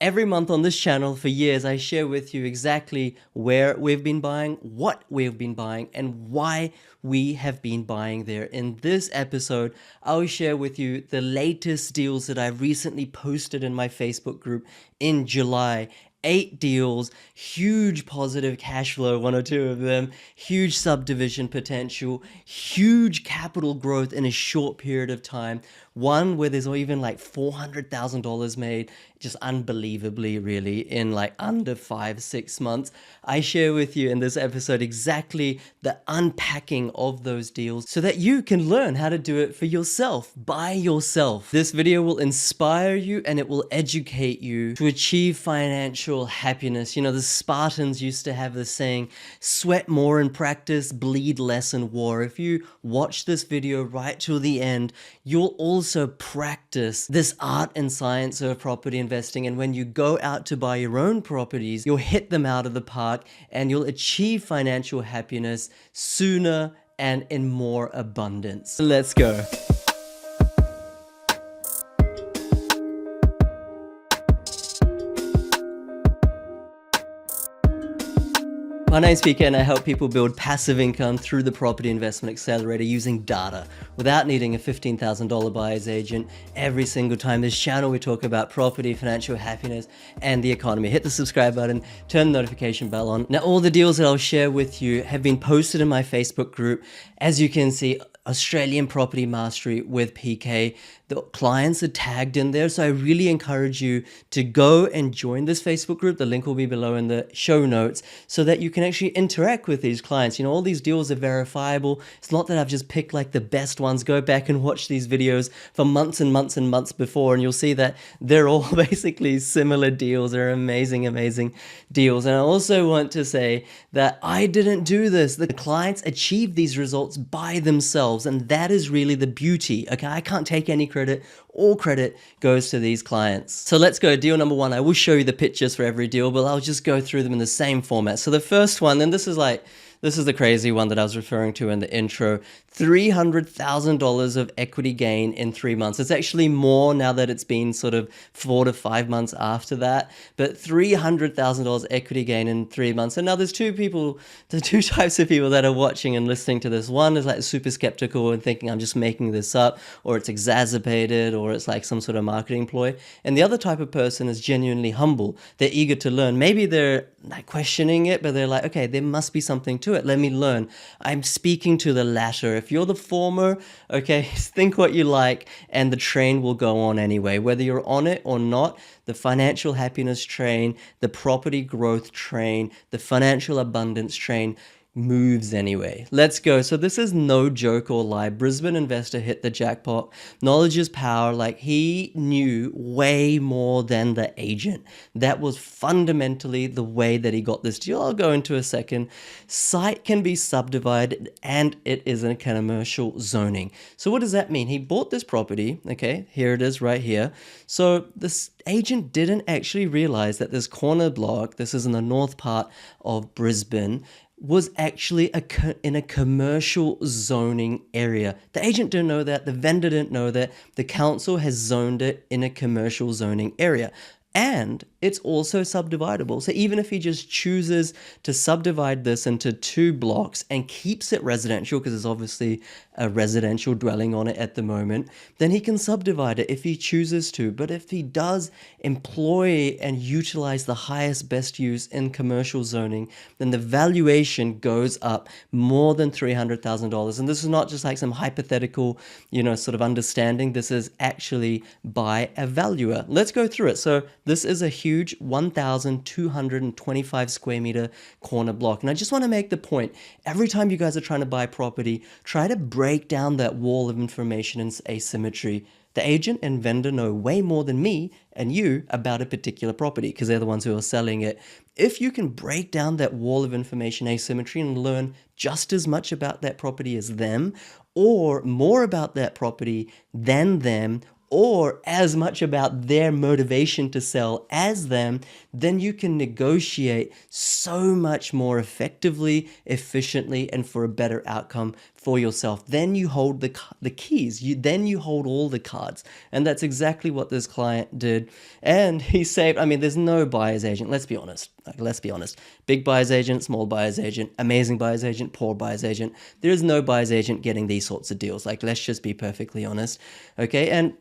Every month on this channel for years, I share with you exactly where we've been buying, what we've been buying, and why we have been buying there. In this episode, I'll share with you the latest deals that I've recently posted in my Facebook group in July. 8 deals, huge positive cash flow, one or two of them, huge subdivision potential, huge capital growth in a short period of time. One where there's even like $400,000 made, just unbelievably, really, in like under 5-6 months. I share with you in this episode exactly the unpacking of those deals so that you can learn how to do it for yourself, by yourself. This video will inspire you and it will educate you to achieve financial happiness. You know, the Spartans used to have this saying, sweat more in practice, bleed less in war. If you watch this video right till the end, you'll also practice this art and science of property investing. And when you go out to buy your own properties, you'll hit them out of the park and you'll achieve financial happiness sooner and in more abundance. Let's go. My name's PK and I help people build passive income through the Property Investment Accelerator using data without needing a $15,000 buyer's agent. Every single time this channel we talk about property, financial happiness, and the economy. Hit the subscribe button, turn the notification bell on. Now all the deals that I'll share with you have been posted in my Facebook group. As you can see, Australian Property Mastery with PK. The clients are tagged in there. So I really encourage you to go and join this Facebook group. The link will be below in the show notes so that you can actually interact with these clients. You know, all these deals are verifiable. It's not that I've just picked like the best ones. Go back and watch these videos for months and months and months before, and you'll see that they're all basically similar deals. They're amazing, amazing deals. And I also want to say that I didn't do this. The clients achieved these results by themselves. And that is really the beauty. Okay, I can't take any credit. All credit goes to these clients. So let's go. Deal number one. I will show you the pictures for every deal, but I'll just go through them in the same format. So the first one, and this is the crazy one that I was referring to in the intro, $300,000 of equity gain in 3 months. It's actually more now that it's been sort of 4 to 5 months after that, but $300,000 equity gain in 3 months. And now there's two types of people that are watching and listening to this. One is like super skeptical and thinking I'm just making this up, or it's exacerbated, or it's like some sort of marketing ploy. And the other type of person is genuinely humble. They're eager to learn. Maybe they're like questioning it, but they're like, okay, there must be something to it. Let me learn. I'm speaking to the latter. If you're the former, okay, think what you like and the train will go on anyway. Whether you're on it or not, the financial happiness train, the property growth train, the financial abundance train moves anyway. Let's go. So this is no joke or lie. Brisbane investor hit the jackpot. Knowledge is power. Like, he knew way more than the agent. That was fundamentally the way that he got this deal. I'll go into a second. Site can be subdivided and it is in commercial zoning. So what does that mean? He bought this property. Okay, here it is right here. So this agent didn't actually realize that this corner block, this is in the north part of Brisbane, was actually in a commercial zoning area. The agent didn't know that, the vendor didn't know that, the council has zoned it in a commercial zoning area. And it's also subdividable. So even if he just chooses to subdivide this into 2 blocks and keeps it residential, because there's obviously a residential dwelling on it at the moment, then he can subdivide it if he chooses to. But if he does employ and utilize the highest best use in commercial zoning, then the valuation goes up more than $300,000. And this is not just like some hypothetical, sort of understanding. This is actually by a valuer. Let's go through it. So this is a huge 1,225 square meter corner block. And I just want to make the point, every time you guys are trying to buy property, try to break down that wall of information and asymmetry. The agent and vendor know way more than me and you about a particular property because they're the ones who are selling it. If you can break down that wall of information asymmetry and learn just as much about that property as them, or more about that property than them, or as much about their motivation to sell as them, then you can negotiate so much more effectively, efficiently, and for a better outcome for yourself. Then you hold the keys. Then you hold all the cards. And that's exactly what this client did. And he saved, I mean, there's no buyer's agent. Let's be honest. Let's be honest. Big buyer's agent, small buyer's agent, amazing buyer's agent, poor buyer's agent. There is no buyer's agent getting these sorts of deals. Like, let's just be perfectly honest. Okay. And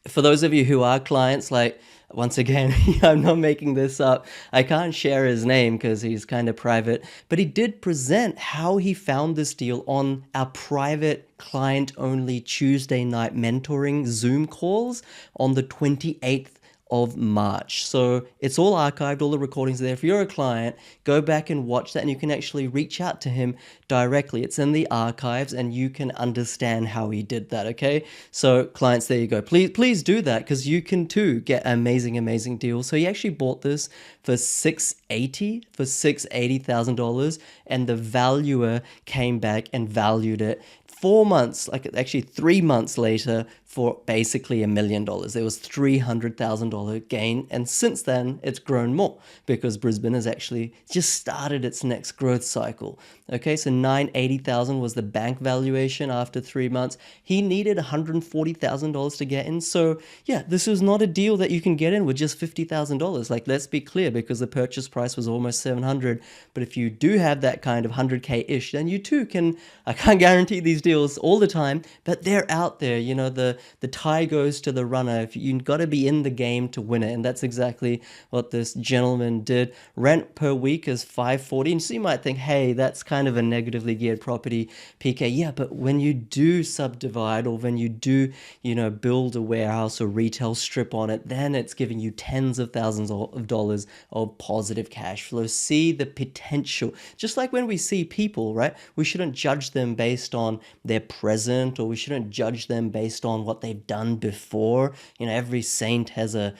for those of you who are clients, like, once again, I'm not making this up. I can't share his name because he's kind of private, but he did present how he found this deal on our private client-only Tuesday night mentoring Zoom calls on the 28th of March. So it's all archived, all the recordings are there. If you're a client, go back and watch that, and you can actually reach out to him directly. It's in the archives and you can understand how he did that, okay? So clients, there you go. Please do that, because you can too get amazing deals. So he actually bought this for $680,000, and the valuer came back and valued it 4 months, like actually 3 months later, for basically $1 million. There was $300,000 gain. And since then, it's grown more because Brisbane has actually just started its next growth cycle. Okay, so $980,000 was the bank valuation after 3 months. He needed $140,000 to get in. So yeah, this was not a deal that you can get in with just $50,000. Like, let's be clear, because the purchase price was almost $700. But if you do have that kind of 100K-ish, then you too can, I can't guarantee these deals all the time, but they're out there. You know, the tie goes to the runner. If you got to be in the game to win it, and that's exactly what this gentleman did. Rent per week is $540, and so you might think, hey, that's kind of a negatively geared property, PK. Yeah, but when you do subdivide, or when you do, you know, build a warehouse or retail strip on it, then it's giving you tens of thousands of dollars of positive cash flow. See the potential. Just like when we see people, right? We shouldn't judge them based on their present, or we shouldn't judge them based on what they've done before. You know, every saint has a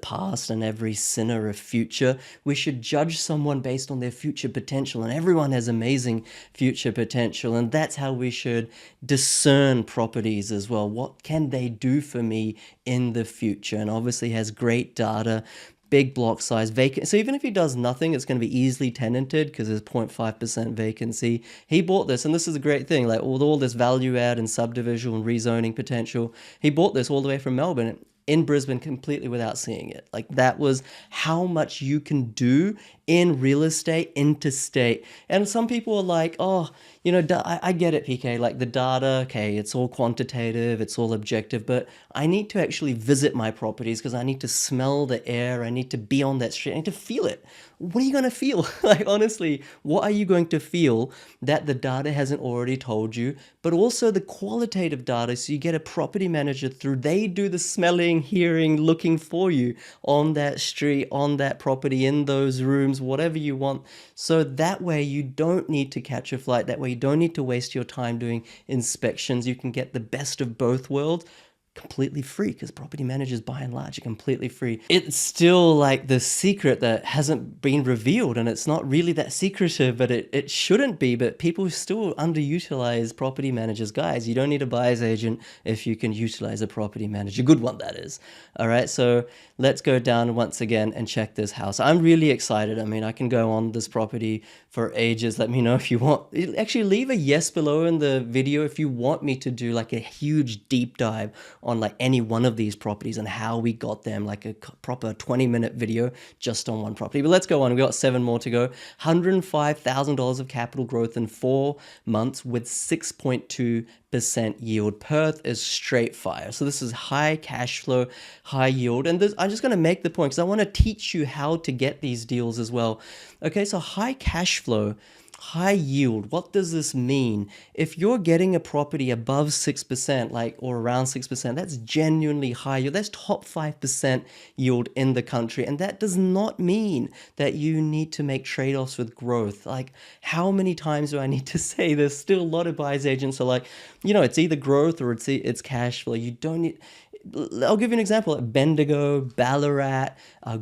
past, and every sinner a future. We should judge someone based on their future potential, and everyone has amazing future potential, and that's how we should discern properties as well. What can they do for me in the future? And obviously has great data, big block size, vacant. So even if he does nothing, it's going to be easily tenanted because there's 0.5% vacancy. He bought this, and this is a great thing, like with all this value add and subdivision and rezoning potential, he bought this all the way from Melbourne in Brisbane completely without seeing it. Like, that was how much you can do in real estate interstate. And some people are like, oh, you know, I get it, PK, like the data, okay, it's all quantitative, it's all objective, but I need to actually visit my properties because I need to smell the air, I need to be on that street, I need to feel it. What are you going to feel? Like, honestly, what are you going to feel that the data hasn't already told you? But also the qualitative data, so you get a property manager through, they do the smelling, hearing, looking for you on that street, on that property, in those rooms, whatever you want. So that way you don't need to catch a flight. That way you don't need to waste your time doing inspections. You can get the best of both worlds completely free, because property managers by and large are completely free. It's still like the secret that hasn't been revealed, and it's not really that secretive, but it shouldn't be, but people still underutilize property managers. Guys, you don't need a buyer's agent if you can utilize a property manager, good one that is. All right, so let's go down once again and check this house. I'm really excited. I mean, I can go on this property for ages. Let me know if you want. Actually, leave a yes below in the video if you want me to do like a huge deep dive on like any one of these properties and how we got them, like a proper 20-minute video just on one property. But let's go on. We've got 7 more to go. $105,000 of capital growth in 4 months with 6.2% yield. Perth is straight fire. So this is high cash flow, high yield. And this, I'm just going to make the point because I want to teach you how to get these deals as well. Okay, so high cash flow, high yield. What does this mean? If you're getting a property above 6%, like, or around 6%, that's genuinely high yield. That's top 5% yield in the country. And that does not mean that you need to make trade-offs with growth. Like, how many times do I need to say this? Still a lot of buyers agents are like, you know, it's either growth or it's cash flow. You don't need. I'll give you an example. Bendigo, Ballarat,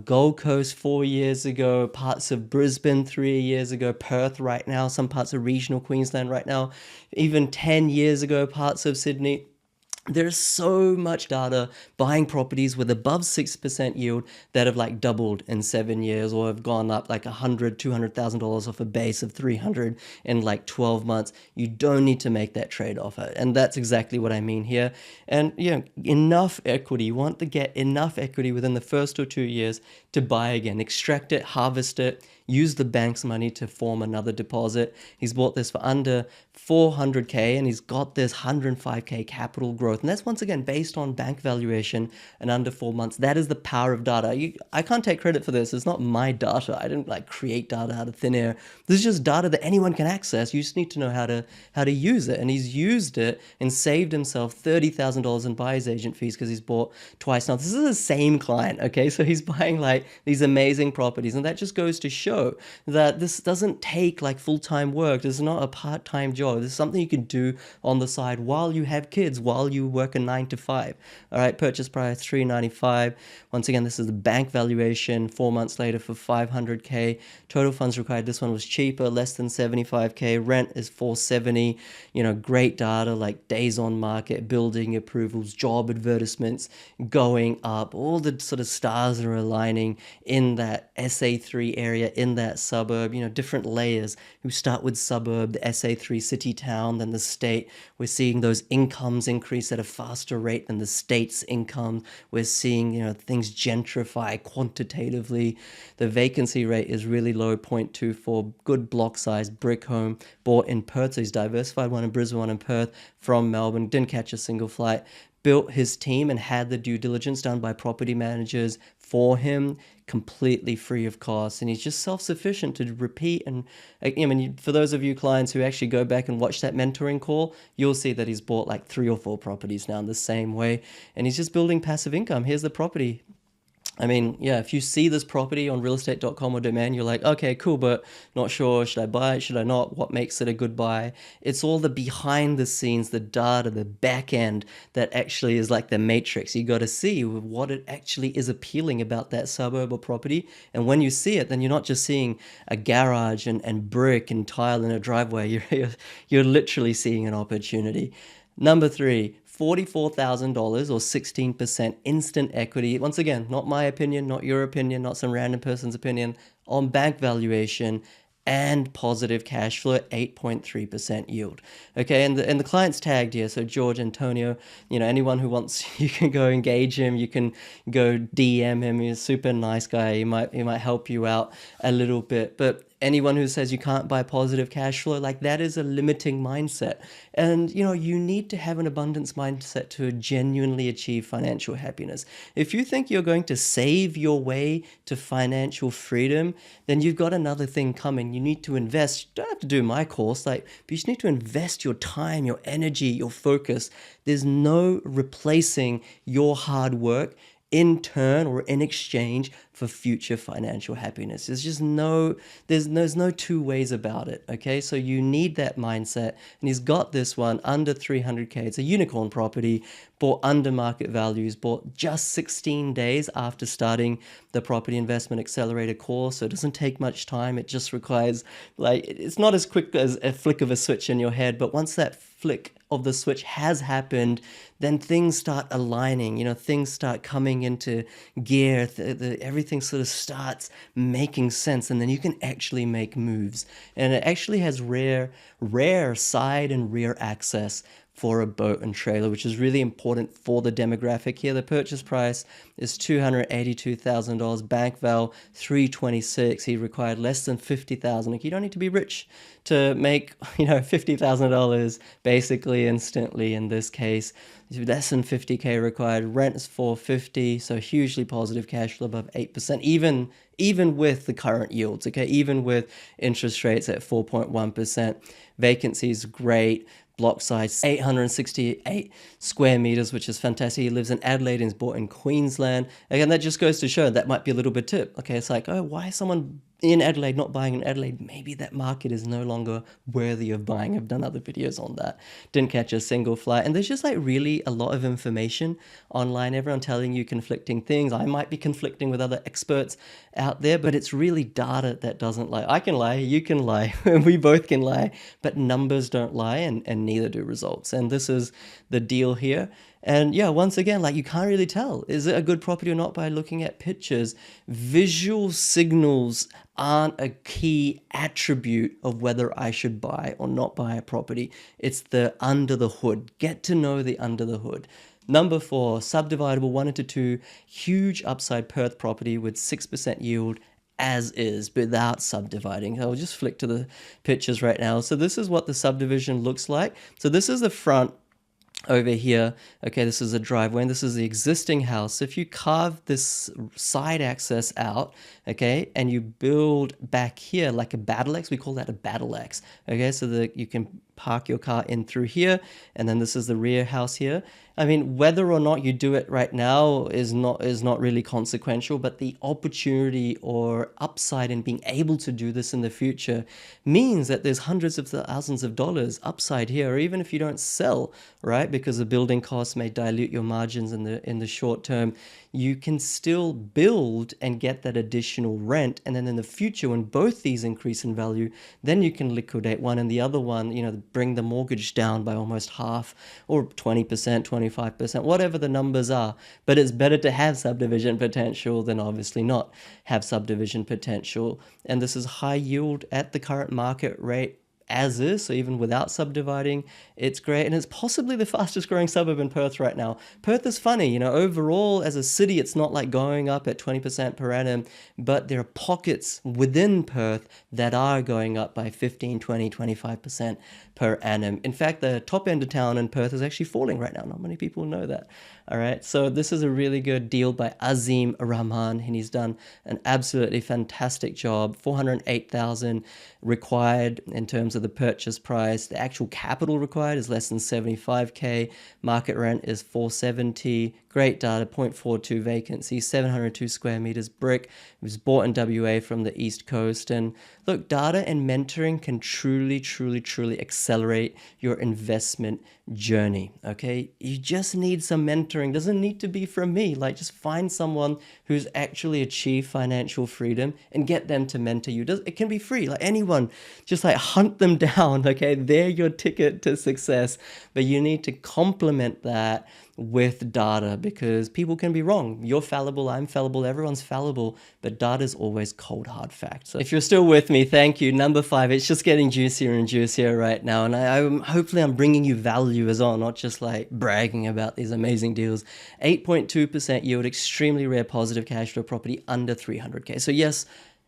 Gold Coast 4 years ago, parts of Brisbane 3 years ago, Perth right now, some parts of regional Queensland right now, even 10 years ago, parts of Sydney. There's so much data buying properties with above 6% yield that have like doubled in 7 years, or have gone up like $200,000 off a base of 300 in like 12 months. You don't need to make that trade-off. And that's exactly what I mean here. And enough equity. You want to get enough equity within the first or 2 years to buy again, extract it, harvest it, use the bank's money to form another deposit. He's bought this for under 400K and he's got this 105K capital growth. And that's once again based on bank valuation and under 4 months. That is the power of data. I can't take credit for this. It's not my data. I didn't like create data out of thin air. This is just data that anyone can access. You just need to know how to use it. And he's used it and saved himself $30,000 in buyer's agent fees because he's bought twice now. This is the same client, okay? So he's buying like these amazing properties. And that just goes to show that this doesn't take like full-time work. This is not a part-time job. This is something you can do on the side while you have kids, while you work a 9 to 5. All right, purchase price $395. Once again, this is the bank valuation 4 months later for 500K. Total funds required. This one was cheaper, less than 75K. Rent is 470. Great data like days on market, building approvals, job advertisements going up. All the sort of stars are aligning in that SA3 area, in that suburb. Different layers. We start with suburb, the SA3 city town, then the state. We're seeing those incomes increase at a faster rate than the state's income. We're seeing things gentrify quantitatively. The vacancy rate is really low, 0.24. Good block size, brick home, bought in Perth. So he's diversified, one in Brisbane, one in Perth, from Melbourne. Didn't catch a single flight. Built his team and had the due diligence done by property managers for him, completely free of cost. And he's just self-sufficient to repeat. And for those of you clients who actually go back and watch that mentoring call, you'll see that he's bought like 3 or 4 properties now in the same way. And he's just building passive income. Here's the property. If you see this property on realestate.com or Domain, you're like, okay, cool, but not sure. Should I buy it? Should I not? What makes it a good buy? It's all the behind the scenes, the data, the back end that actually is like the matrix. You got to see what it actually is appealing about that suburb or property. And when you see it, then you're not just seeing a garage and brick and tile in a driveway. You're literally seeing an opportunity. Number 3, $44,000 or 16% instant equity. Once again, not my opinion, not your opinion, not some random person's opinion, on bank valuation and positive cash flow, 8.3% yield. Okay, and the client's tagged here, so George Antonio. Anyone who wants, you can go engage him, you can go DM him. He's a super nice guy. He might help you out a little bit. But anyone who says you can't buy positive cash flow, like that is a limiting mindset. And you need to have an abundance mindset to genuinely achieve financial happiness. If you think you're going to save your way to financial freedom, then you've got another thing coming. You need to invest. You don't have to do my course, but you just need to invest your time, your energy, your focus. There's no replacing your hard work in turn or in exchange for future financial happiness. There's no 2 ways about it. Okay, so you need that mindset. And he's got this one under 300K. It's a unicorn property, bought under market values, bought just 16 days after starting the Property Investment Accelerator course. So it doesn't take much time. It just requires, it's not as quick as a flick of a switch in your head, but once that flick of the switch has happened, then things start aligning, things start coming into gear, everything sort of starts making sense, and then you can actually make moves. And it actually has rare side and rear access for a boat and trailer, which is really important for the demographic here. The purchase price is $282,000, bank val $326. He required less than $50,000. Like, you don't need to be rich to make $50,000 basically instantly in this case. Less than 50K required. Rent is $450, so hugely positive cash flow above 8%, even with the current yields, okay? Even with interest rates at 4.1%. Vacancy is great. Block size 868 square meters, which is fantastic. He lives in Adelaide and is bought in Queensland. Again, that just goes to show that might be a little bit tip. Okay, it's like, why is someone in Adelaide not buying in Adelaide? Maybe that market is no longer worthy of buying. I've done other videos on that. Didn't catch a single flight. And there's just really a lot of information online. Everyone telling you conflicting things. I might be conflicting with other experts out there, but it's really data that doesn't lie. I can lie, you can lie, we both can lie, but numbers don't lie, and neither do results. And this is the deal here. And yeah, once again, like you can't really tell, is it a good property or not by looking at pictures. Visual signals aren't a key attribute of whether I should buy or not buy a property. It's the under the hood. Get to know the under the hood. Number 4, subdividable 1 into 2, huge upside Perth property with 6% yield as is without subdividing. I'll just flick to the pictures right now. So this is what the subdivision looks like. So this is the front over here. Okay, this is a driveway and this is the existing house. If you carve this side access out, okay, and you build back here like a battle X, we call that a battle X. Okay, so that you can park your car in through here, and then this is the rear house here. I mean, whether or not you do it right now is not really consequential, but the opportunity or upside in being able to do this in the future means that there's hundreds of thousands of dollars upside here, or even if you don't sell, right? Because the building costs may dilute your margins in the short term, you can still build and get that additional rent. And then in the future, when both these increase in value, then you can liquidate one and the other one, bring the mortgage down by almost half or 20%, 25%, whatever the numbers are. But it's better to have subdivision potential than obviously not have subdivision potential. And this is high yield at the current market rate as is, so even without subdividing, it's great. And it's possibly the fastest growing suburb in Perth right now. Perth is funny, overall as a city, it's not like going up at 20% per annum, but there are pockets within Perth that are going up by 15, 20, 25% per annum. In fact, the top end of town in Perth is actually falling right now. Not many people know that. All right, so this is a really good deal by Azim Rahman, and he's done an absolutely fantastic job. 408,000 required in terms of the purchase price. The actual capital required is less than 75k. Market rent is 470. Great data, 0.42 vacancy, 702 square meters brick. It was bought in WA from the East Coast. And look, data and mentoring can truly, truly, truly accelerate your investment journey. Okay, you just need some mentoring. Doesn't need to be from me. Like, just find someone who's actually achieved financial freedom and get them to mentor you. It can be free. Like anyone, just like hunt them down. Okay, they're your ticket to success. But you need to complement that with data, because people can be wrong. You're fallible, I'm fallible, everyone's fallible, but data is always cold hard fact. So if you're still with me, thank you. Number 5, it's just getting juicier and juicier right now, and I'm hopefully I'm bringing you value as well, not just like bragging about these amazing deals. 8.2% yield, extremely rare positive cash flow property under 300k. So yes,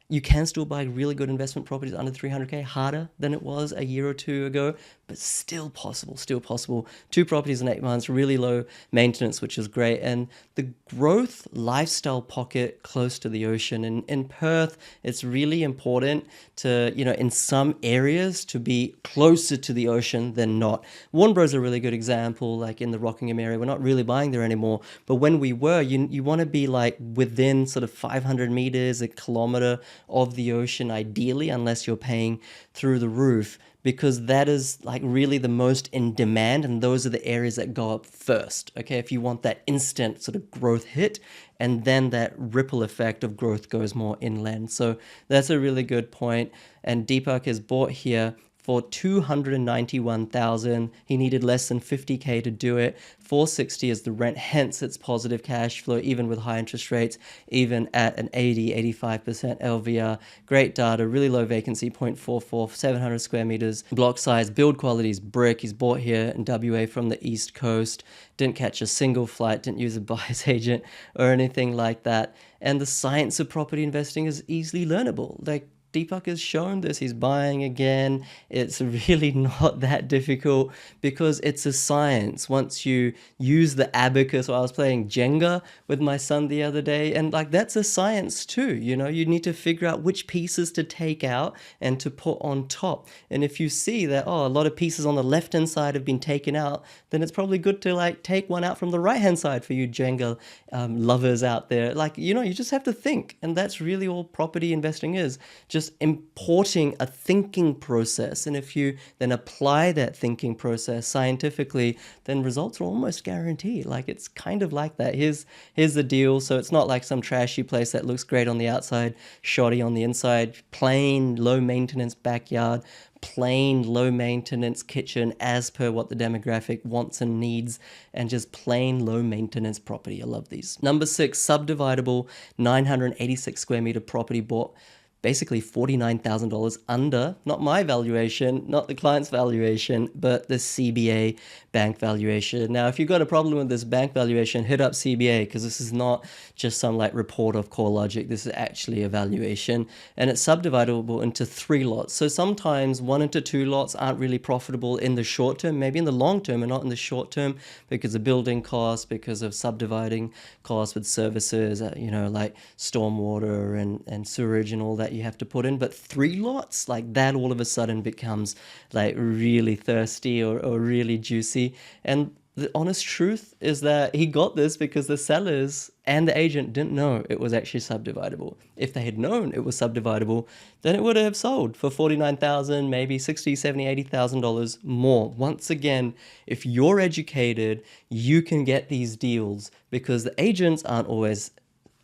you can still buy really good investment properties under 300k, harder than it was a year or two ago, but still possible, still possible. 2 properties in 8 months, really low maintenance, which is great. And the growth lifestyle pocket close to the ocean. In Perth, it's really important to, in some areas to be closer to the ocean than not. Warnbro is a really good example, like in the Rockingham area. We're not really buying there anymore, but when we were, you want to be like within sort of 500 meters, a kilometer of the ocean, ideally, unless you're paying through the roof, because that is like really the most in demand, and those are the areas that go up first. Okay, if you want that instant sort of growth hit, and then that ripple effect of growth goes more inland. So that's a really good point. And Deepak is bought here for 291,000. He needed less than 50k to do it. 460 is the rent, hence it's positive cash flow, even with high interest rates, even at an 85% LVR. Great data, really low vacancy, 0.44, 700 square meters. Block size, build quality is brick. He's bought here in WA from the East Coast. Didn't catch a single flight, didn't use a buyer's agent or anything like that. And the science of property investing is easily learnable. Like, Deepak has shown this. He's buying again. It's really not that difficult because it's a science. Once you use the abacus, I was playing Jenga with my son the other day, and like that's a science too. You need to figure out which pieces to take out and to put on top. And if you see that, a lot of pieces on the left-hand side have been taken out, then it's probably good to like take one out from the right-hand side for you Jenga lovers out there. Like, you just have to think, and that's really all property investing is. Just just importing a thinking process. And if you then apply that thinking process scientifically, then results are almost guaranteed. Like, it's kind of like that. Here's the deal. So it's not like some trashy place that looks great on the outside, shoddy on the inside, plain low maintenance backyard, plain low maintenance kitchen as per what the demographic wants and needs, and just plain low maintenance property. I love these. Number 6, subdividable 986 square meter property bought basically $49,000 under, not my valuation, not the client's valuation, but the CBA bank valuation. Now, if you've got a problem with this bank valuation, hit up CBA, because this is not just some like report of CoreLogic. This is actually a valuation, and it's subdividable into 3 lots. So sometimes 1 into 2 lots aren't really profitable in the short term, maybe in the long term and not in the short term, because of building costs, because of subdividing costs with services, like stormwater and sewerage and all that you have to put in. But 3 lots, like that all of a sudden becomes like really thirsty or really juicy. And the honest truth is that he got this because the sellers and the agent didn't know it was actually subdividable. If they had known it was subdividable, then it would have sold for $49,000, maybe $60,000, $70,000, $80,000 more. Once again, if you're educated, you can get these deals because the agents aren't always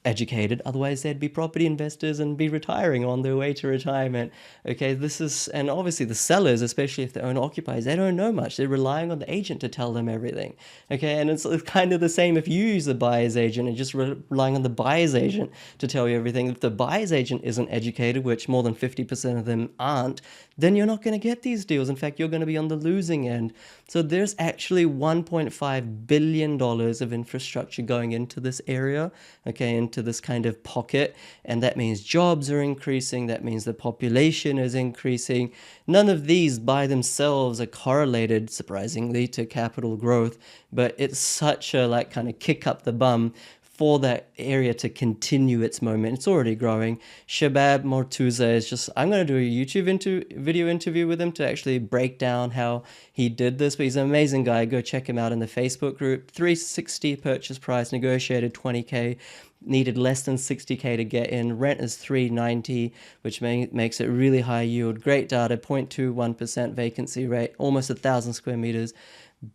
educated, otherwise they'd be property investors and be retiring on their way to retirement. Okay, and obviously the sellers, especially if they're owner occupiers, they don't know much. They're relying on the agent to tell them everything. Okay, and it's kind of the same if you use the buyer's agent and just relying on the buyer's agent to tell you everything. If the buyer's agent isn't educated, which more than 50% of them aren't, then you're not going to get these deals. In fact, you're going to be on the losing end. So there's actually $1.5 billion of infrastructure going into this area, okay, into this kind of pocket. And that means jobs are increasing. That means the population is increasing. None of these by themselves are correlated, surprisingly, to capital growth, but it's such a like kind of kick up the bum for that area to continue its moment. It's already growing. Shabab Mortuza is just, I'm going to do a YouTube video interview with him to actually break down how he did this, but he's an amazing guy. Go check him out in the Facebook group. 360 purchase price, negotiated 20K, needed less than 60K to get in. Rent is 390, which makes it really high yield. Great data, 0.21% vacancy rate, almost 1,000 square meters.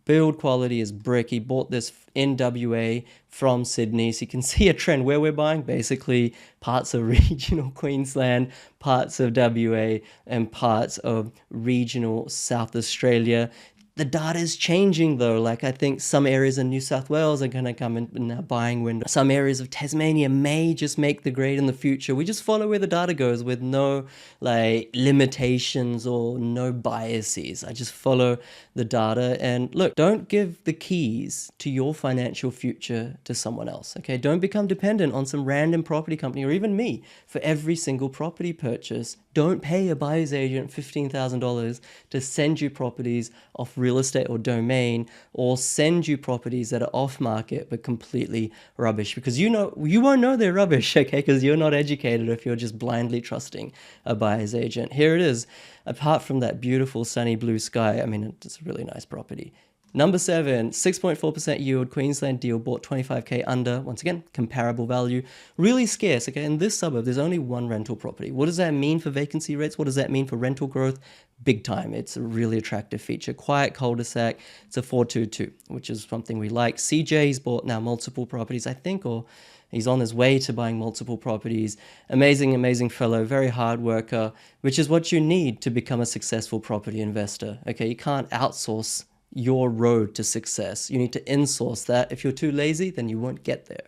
Build quality is brick. He bought this in WA from Sydney. So you can see a trend where we're buying basically parts of regional Queensland, parts of WA, and parts of regional South Australia. The data is changing though. Like I think some areas in New South Wales are going to come in a buying window. Some areas of Tasmania may just make the grade in the future. We just follow where the data goes with no like limitations or no biases. I just follow the data. And look, don't give the keys to your financial future to someone else. Okay, don't become dependent on some random property company or even me for every single property purchase. Don't pay a buyer's agent $15,000 to send you properties off real estate or domain, or send you properties that are off market but completely rubbish, because you won't know they're rubbish, okay, because you're not educated if you're just blindly trusting a buyer's agent. Here it is. Apart from that beautiful sunny blue sky, I mean, it's a really nice property. Number 7, 6.4% yield, Queensland deal, bought 25K under. Once again, comparable value. Really scarce, okay? In this suburb, there's only 1 rental property. What does that mean for vacancy rates? What does that mean for rental growth? Big time. It's a really attractive feature. Quiet cul-de-sac. It's a 422, which is something we like. CJ's bought now multiple properties, I think, or he's on his way to buying multiple properties. Amazing, amazing fellow, very hard worker, which is what you need to become a successful property investor, okay? You can't outsource your road to success. You need to insource that. If you're too lazy, then you won't get there.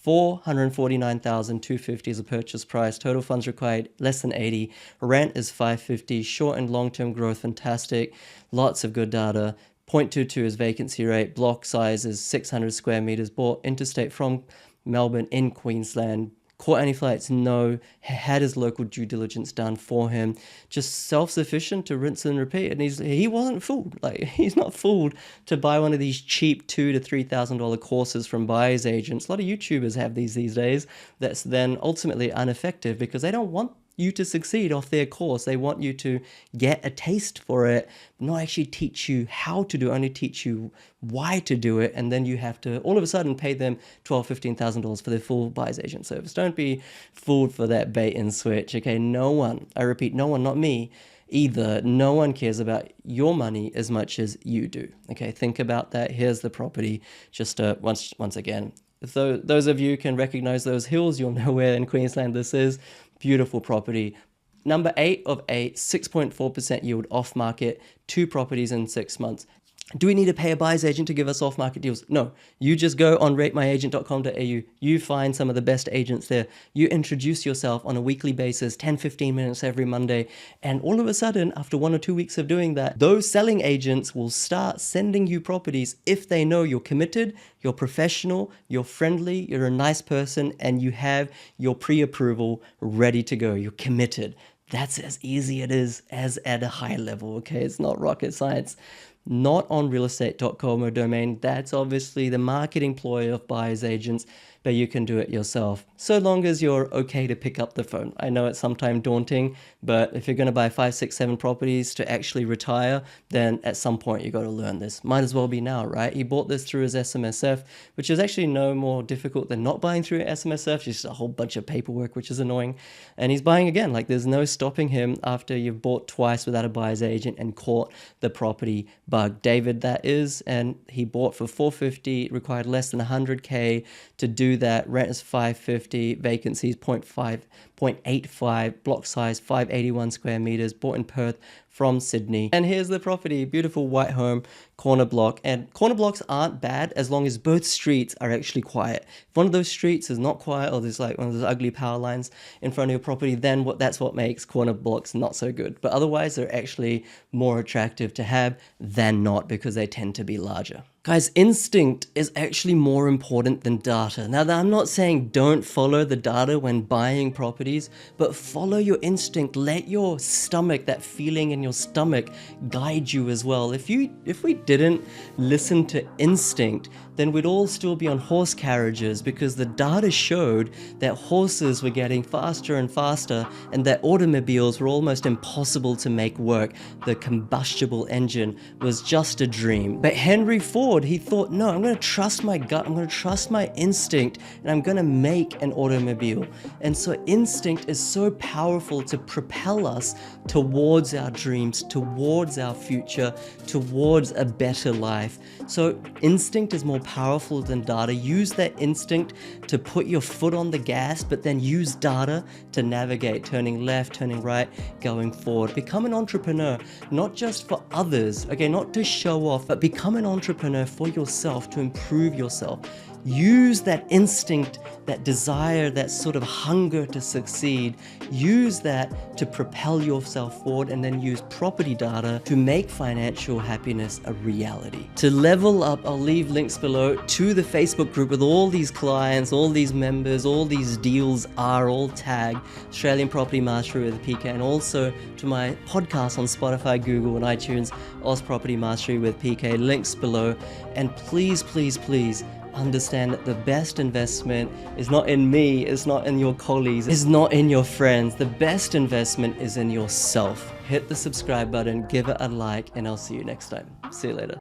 $449,250 is a purchase price. Total funds required less than 80. Rent is $550. Short and long-term growth fantastic. Lots of good data. 0.22 is vacancy rate. Block size is 600 square meters. Bought interstate from Melbourne in Queensland. Caught any flights? No. Had his local due diligence done for him. Just self-sufficient to rinse and repeat. And he wasn't fooled. Like, he's not fooled to buy one of these cheap $2,000 to $3,000 courses from buyer's agents. A lot of YouTubers have these days. That's then ultimately ineffective because they don't want you to succeed off their course. They want you to get a taste for it, not actually teach you how to do it, only teach you why to do it. And then you have to all of a sudden pay them $12,000, $15,000 for their full buyer's agent service. Don't be fooled for that bait and switch. Okay, no one, I repeat, no one, not me either, no one cares about your money as much as you do. Okay, think about that. Here's the property. Just once again, if those of you can recognize those hills, you'll know where in Queensland this is. Beautiful property. Number 8 of 8, 6.4% yield off market, 2 properties in 6 months. Do we need to pay a buyer's agent to give us off-market deals? No. You just go on ratemyagent.com.au. You find some of the best agents there. You introduce yourself on a weekly basis, 10, 15 minutes every Monday. And all of a sudden, after 1 or 2 weeks of doing that, those selling agents will start sending you properties if they know you're committed, you're professional, you're friendly, you're a nice person, and you have your pre-approval ready to go. You're committed. That's as easy it is as at a high level, okay? It's not rocket science. Not on realestate.com or domain. That's obviously the marketing ploy of buyer's agents, but you can do it yourself, so long as you're okay to pick up the phone. I know it's sometimes daunting, but if you're going to buy 5, 6, 7 properties to actually retire, then at some point you got to learn this. Might as well be now, right? He bought this through his SMSF, which is actually no more difficult than not buying through SMSF, just a whole bunch of paperwork, which is annoying. And he's buying again. Like, there's no stopping him after you've bought twice without a buyer's agent and caught the property bug. David, that is, and he bought for $450, required less than $100K to do that. Rent is $550, vacancies 0.85, block size 581 square meters, bought in Perth from Sydney. And here's the property, beautiful white home, corner block. And corner blocks aren't bad as long as both streets are actually quiet. If one of those streets is not quiet, or there's like one of those ugly power lines in front of your property, then that's what makes corner blocks not so good. But otherwise, they're actually more attractive to have than not, because they tend to be larger. Guys, instinct is actually more important than data. Now, I'm not saying don't follow the data when buying properties, but follow your instinct. Let your stomach, that feeling in your stomach, guide you as well. If we didn't listen to instinct, then we'd all still be on horse carriages, because the data showed that horses were getting faster and faster, and that automobiles were almost impossible to make work. The combustible engine was just a dream. But Henry Ford, he thought, no, I'm going to trust my gut, I'm going to trust my instinct, and I'm going to make an automobile. And so instinct is so powerful to propel us towards our dreams, towards our future, towards a better life. So instinct is more powerful than data. Use that instinct to put your foot on the gas, but then use data to navigate, turning left, turning right, going forward. Become an entrepreneur, not just for others, okay, not to show off, but become an entrepreneur for yourself, to improve yourself. Use that instinct, that desire, that sort of hunger to succeed. Use that to propel yourself forward, and then use property data to make financial happiness a reality. To level up, I'll leave links below to the Facebook group with all these clients, all these members, all these deals are all tagged Australian Property Mastery with PK, and also to my podcast on Spotify, Google, and iTunes, Oz Property Mastery with PK. Links below. And please, please, please, understand that the best investment is not in me, it's not in your colleagues, it's not in your friends. The best investment is in yourself. Hit the subscribe button, give it a like, and I'll see you next time. See you later.